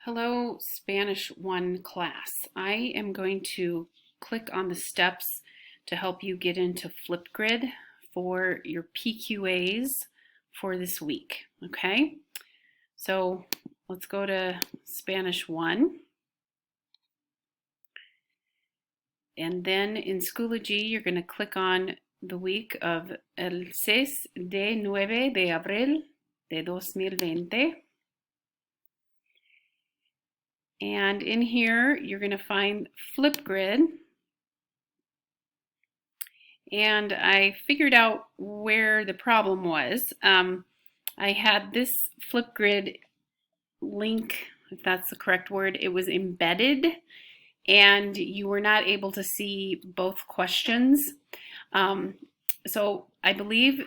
Hello, Spanish 1 class. I am going to click on the steps to help you get into Flipgrid for your PQAs for this week, okay? So let's go to Spanish 1. And then in Schoology, you're going to click on the week of el 6 de 9 de abril de 2020. And in here, you're going to find Flipgrid. And I figured out where the problem was. I had this Flipgrid link, if that's the correct word, it was embedded, and you were not able to see both questions. So I believe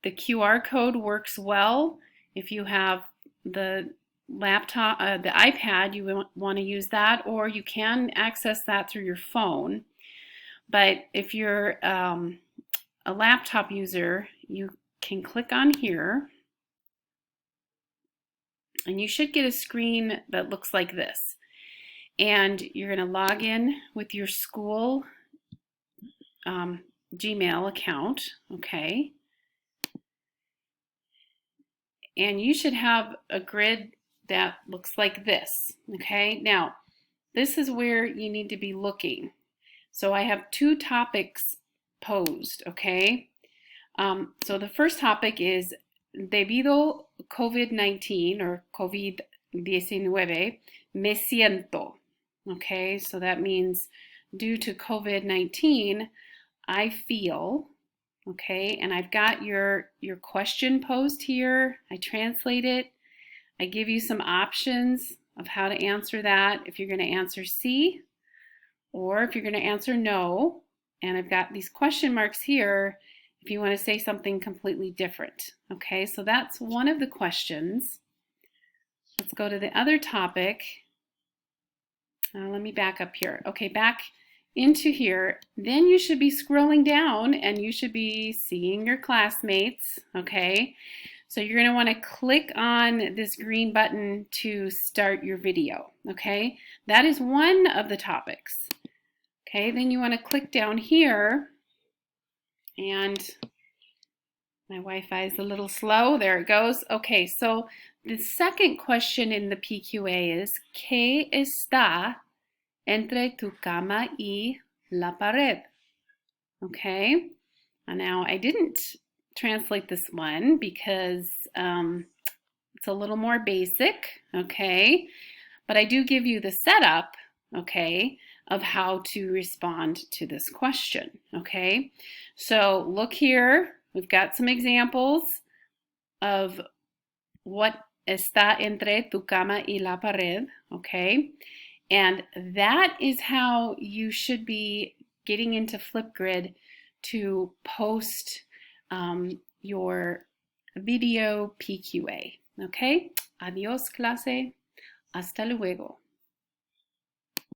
the QR code works well. If you have the laptop, the iPad, you want to use that, or you can access that through your phone. But if you're a laptop user, you can click on here, and you should get a screen that looks like this. And you're going to log in with your school Gmail account, okay? And you should have a grid that looks like this, okay? Now, this is where you need to be looking. So I have two topics posed, okay? So the first topic is debido COVID-19 or COVID-19, me siento, okay? So that means due to COVID-19, I feel, okay? And I've got your question posed here. I translate it. I give you some options of how to answer that. If you're going to answer C, or if you're going to answer no, and I've got these question marks here if you want to say something completely different. Okay, so that's one of the questions. Let's go to the other topic. Let me back up here. Okay, back into here. Then you should be scrolling down and you should be seeing your classmates. Okay, so you're going to want to click on this green button to start your video. Okay, that is one of the topics. Okay, then you want to click down here, and my Wi-Fi is a little slow. There it goes. Okay, so the second question in the PQA is ¿Qué está entre tu cama y la pared? Okay, and now I didn't translate this one because it's a little more basic, okay? But I do give you the setup, okay, of how to respond to this question, okay? So look here, we've got some examples of what está entre tu cama y la pared, okay? And that is how you should be getting into Flipgrid to post your video PQA, okay? Adiós, clase. Hasta luego.